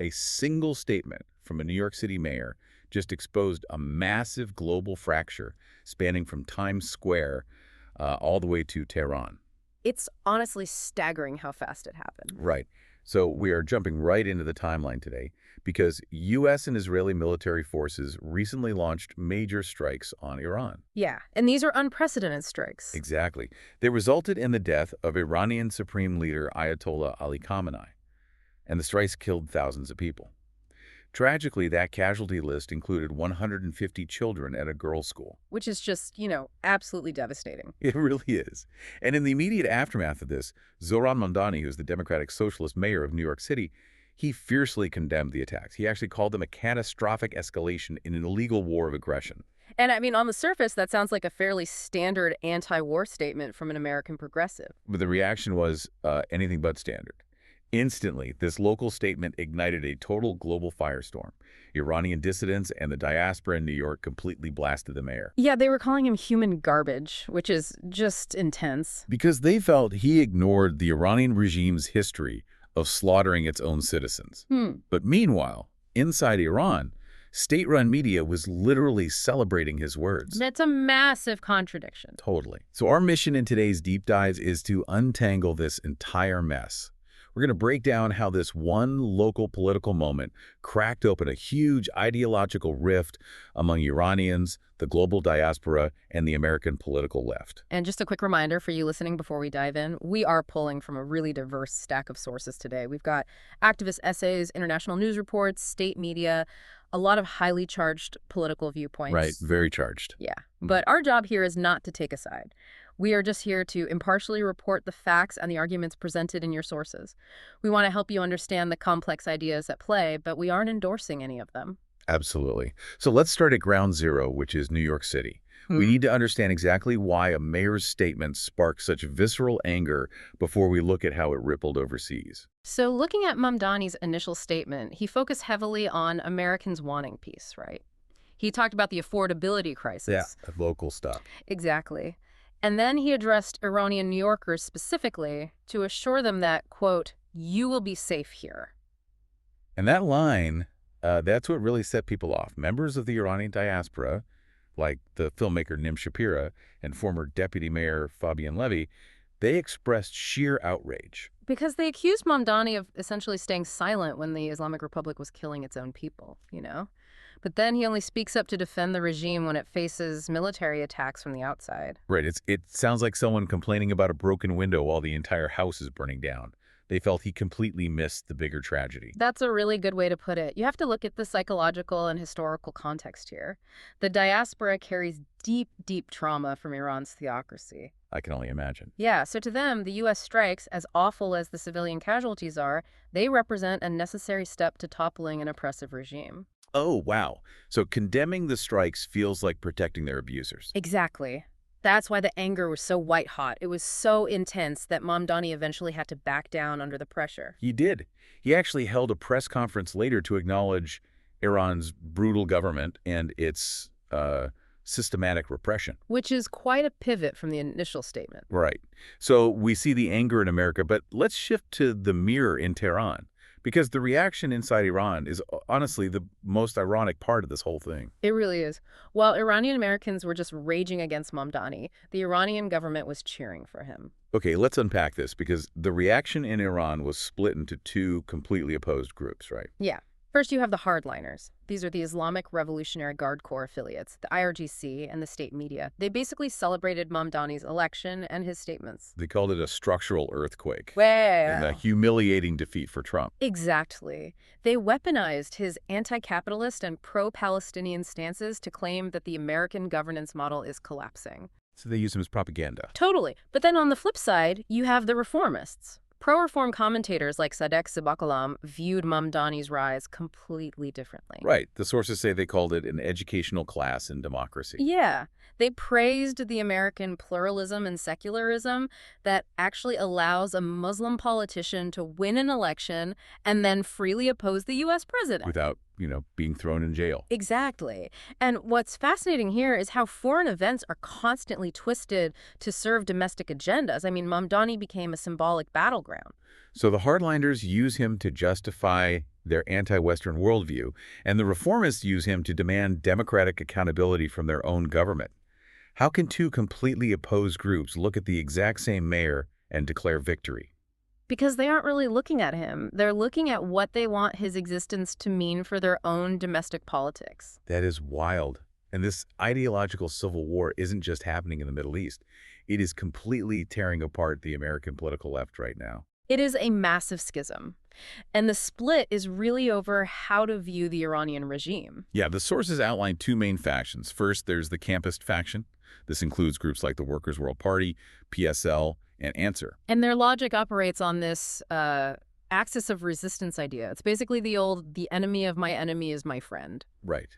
A single statement from a New York City mayor just exposed a massive global fracture spanning from Times Square all the way to Tehran. It's honestly staggering how fast it happened. Right. So we are jumping right into the timeline today because U.S. and Israeli military forces recently launched major strikes on Iran. Yeah, and these are unprecedented strikes. Exactly. They resulted in the death of Iranian Supreme Leader Ayatollah Ali Khamenei, and the strikes killed thousands of people. Tragically, that casualty list included 150 children at a girls' school. Which is just, absolutely devastating. It really is. And in the immediate aftermath of this, Zohran Mamdani, who's the Democratic Socialist mayor of New York City, he fiercely condemned the attacks. He actually called them a catastrophic escalation in an illegal war of aggression. And I mean, on the surface, that sounds like a fairly standard anti-war statement from an American progressive. But the reaction was anything but standard. Instantly, this local statement ignited a total global firestorm. Iranian dissidents and the diaspora in New York completely blasted the mayor. Yeah, they were calling him human garbage, which is just intense. Because they felt he ignored the Iranian regime's history of slaughtering its own citizens. But meanwhile, inside Iran, state-run media was literally celebrating his words. That's a massive contradiction. Totally. So our mission in today's Deep Dives is to untangle this entire mess. We're going to break down how this one local political moment cracked open a huge ideological rift among Iranians, the global diaspora, and the American political left. And just a quick reminder for you listening before we dive in, we are pulling from a really diverse stack of sources today. We've got activist essays, international news reports, state media, a lot of highly charged political viewpoints. Right, very charged. Yeah, but our job here is not to take a side. We are just here to impartially report the facts and the arguments presented in your sources. We want to help you understand the complex ideas at play, but we aren't endorsing any of them. Absolutely. So let's start at ground zero, which is New York City. We need to understand exactly why a mayor's statement sparked such visceral anger before we look at how it rippled overseas. So looking at Mamdani's initial statement, he focused heavily on Americans wanting peace, right? He talked about the affordability crisis. Yeah, local stuff. Exactly. And then he addressed Iranian New Yorkers specifically to assure them that, quote, you will be safe here. And that line, that's what really set people off. Members of the Iranian diaspora, like the filmmaker Nim Shapira and former deputy mayor Fabian Levy, they expressed sheer outrage. Because they accused Mamdani of essentially staying silent when the Islamic Republic was killing its own people, But then he only speaks up to defend the regime when it faces military attacks from the outside. Right. It sounds like someone complaining about a broken window while the entire house is burning down. They felt he completely missed the bigger tragedy. That's a really good way to put it. You have to look at the psychological and historical context here. The diaspora carries deep, deep trauma from Iran's theocracy. I can only imagine. Yeah, so to them, the U.S. strikes, as awful as the civilian casualties are, they represent a necessary step to toppling an oppressive regime. Oh, wow. So condemning the strikes feels like protecting their abusers. Exactly. That's why the anger was so white-hot. It was so intense that Mamdani eventually had to back down under the pressure. He did. He actually held a press conference later to acknowledge Iran's brutal government and its systematic repression. Which is quite a pivot from the initial statement. Right. So we see the anger in America, but let's shift to the mirror in Tehran. Because the reaction inside Iran is honestly the most ironic part of this whole thing. It really is. While Iranian Americans were just raging against Mamdani, the Iranian government was cheering for him. Okay, let's unpack this because the reaction in Iran was split into two completely opposed groups, right? Yeah. First, you have the hardliners. These are the Islamic Revolutionary Guard Corps affiliates, the IRGC, and the state media. They basically celebrated Mamdani's election and his statements. They called it a structural earthquake. Well, and a humiliating defeat for Trump. Exactly. They weaponized his anti-capitalist and pro-Palestinian stances to claim that the American governance model is collapsing. So they use him as propaganda. Totally. But then on the flip side, you have the reformists. Pro-reform commentators like Sadek Sibakalam viewed Mamdani's rise completely differently. Right. The sources say they called it an educational class in democracy. Yeah. They praised the American pluralism and secularism that actually allows a Muslim politician to win an election and then freely oppose the U.S. president. Without being thrown in jail. Exactly. And what's fascinating here is how foreign events are constantly twisted to serve domestic agendas. I mean, Mamdani became a symbolic battleground. So the hardliners use him to justify their anti-Western worldview, and the reformists use him to demand democratic accountability from their own government. How can two completely opposed groups look at the exact same mayor and declare victory? Because they aren't really looking at him. They're looking at what they want his existence to mean for their own domestic politics. That is wild. And this ideological civil war isn't just happening in the Middle East. It is completely tearing apart the American political left right now. It is a massive schism. And the split is really over how to view the Iranian regime. Yeah, the sources outline two main factions. First, there's the campist faction. This includes groups like the Workers' World Party, PSL, and Answer. And their logic operates on this axis of resistance idea. It's basically the enemy of my enemy is my friend. Right.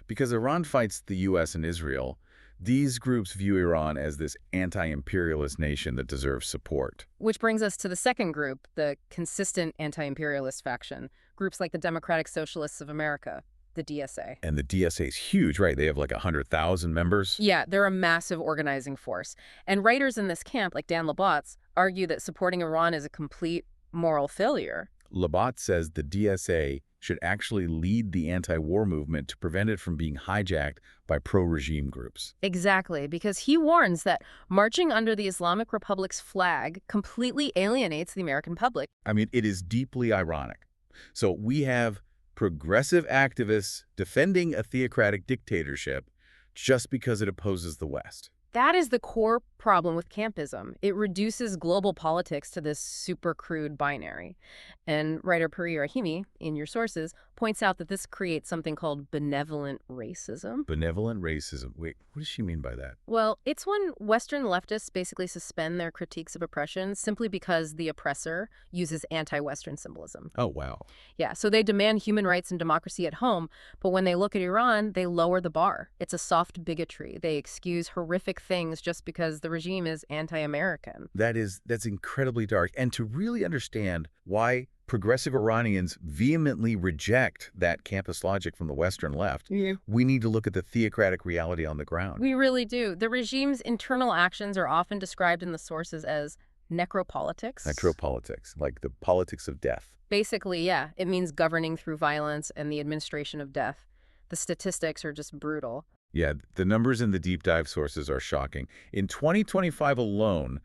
Because Iran fights the U.S. and Israel, these groups view Iran as this anti-imperialist nation that deserves support. Which brings us to the second group, the consistent anti-imperialist faction, groups like the Democratic Socialists of America, the DSA. And the DSA is huge, right? They have like 100,000 members. Yeah, they're a massive organizing force. And writers in this camp, like Dan Labatz, argue that supporting Iran is a complete moral failure. Labatz says the DSA should actually lead the anti-war movement to prevent it from being hijacked by pro-regime groups. Exactly, because he warns that marching under the Islamic Republic's flag completely alienates the American public. I mean, it is deeply ironic. So we have progressive activists defending a theocratic dictatorship just because it opposes the West. That is the core problem with campism. It reduces global politics to this super crude binary. And writer Puri Rahimi, in your sources, points out that this creates something called benevolent racism. Benevolent racism. Wait, what does she mean by that? Well, it's when Western leftists basically suspend their critiques of oppression simply because the oppressor uses anti-Western symbolism. Oh, wow. Yeah, so they demand human rights and democracy at home, but when they look at Iran, they lower the bar. It's a soft bigotry. They excuse horrific things just because the regime is anti-American. That's incredibly dark. And to really understand why progressive Iranians vehemently reject that campus logic from the Western left, we need to look at the theocratic reality on the ground. We really do. The regime's internal actions are often described in the sources as necropolitics. Necropolitics, like the politics of death. Basically, yeah. It means governing through violence and the administration of death. The statistics are just brutal. Yeah, the numbers in the deep dive sources are shocking. In 2025 alone,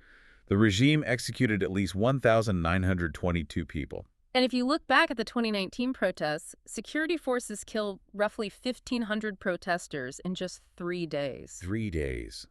the regime executed at least 1,922 people. And if you look back at the 2019 protests, security forces killed roughly 1,500 protesters in just 3 days. 3 days.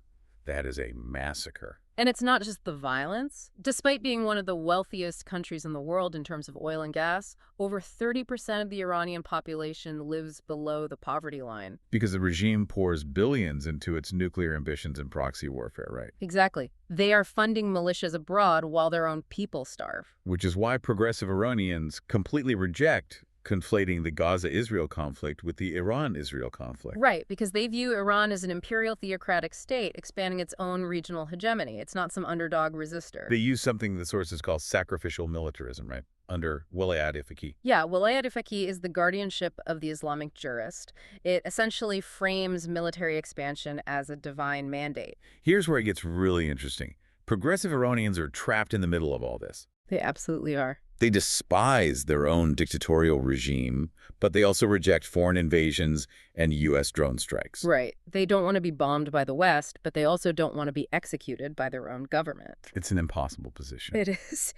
That is a massacre. And it's not just the violence. Despite being one of the wealthiest countries in the world in terms of oil and gas, over 30% of the Iranian population lives below the poverty line. Because the regime pours billions into its nuclear ambitions and proxy warfare, right? Exactly. They are funding militias abroad while their own people starve. Which is why progressive Iranians completely reject conflating the Gaza-Israel conflict with the Iran-Israel conflict. Right, because they view Iran as an imperial theocratic state expanding its own regional hegemony. It's not some underdog resistor. They use something the sources call sacrificial militarism, right? Under wilayat-e-faqih. Yeah, wilayat-e-faqih is the guardianship of the Islamic jurist. It essentially frames military expansion as a divine mandate. Here's where it gets really interesting. Progressive Iranians are trapped in the middle of all this. They absolutely are. They despise their own dictatorial regime, but they also reject foreign invasions and U.S. drone strikes. Right. They don't want to be bombed by the West, but they also don't want to be executed by their own government. It's an impossible position. It is.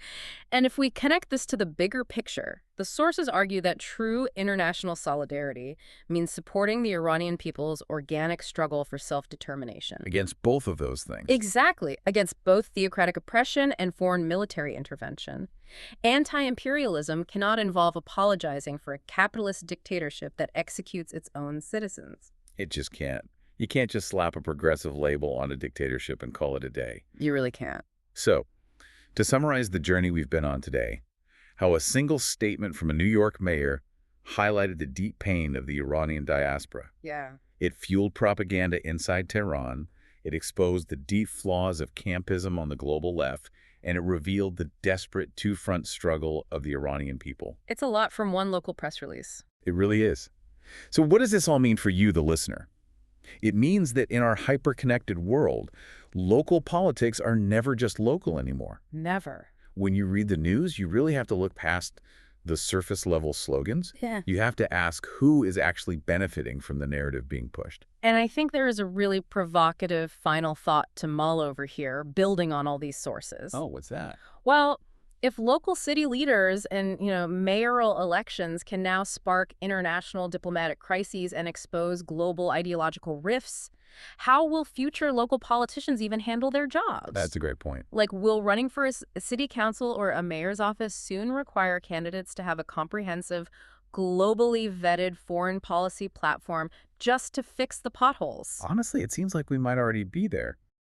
And if we connect this to the bigger picture, the sources argue that true international solidarity means supporting the Iranian people's organic struggle for self-determination. Against both of those things. Exactly. Against both theocratic oppression and foreign military intervention. Anti-imperialism cannot involve apologizing for a capitalist dictatorship that executes its own citizens. It just can't. You can't just slap a progressive label on a dictatorship and call it a day. You really can't. So, to summarize the journey we've been on today, how a single statement from a New York mayor highlighted the deep pain of the Iranian diaspora. Yeah. It fueled propaganda inside Tehran, it exposed the deep flaws of campism on the global left, and it revealed the desperate two-front struggle of the Iranian people. It's a lot from one local press release. It really is. So what does this all mean for you, the listener? It means that in our hyper-connected world, local politics are never just local anymore. Never. When you read the news, you really have to look past the surface-level slogans. Yeah. You have to ask who is actually benefiting from the narrative being pushed. And I think there is a really provocative final thought to mull over here, building on all these sources. Oh, what's that? Well, if local city leaders and, mayoral elections can now spark international diplomatic crises and expose global ideological rifts, how will future local politicians even handle their jobs? That's a great point. Like, will running for a city council or a mayor's office soon require candidates to have a comprehensive, globally vetted foreign policy platform just to fix the potholes? Honestly, it seems like we might already be there.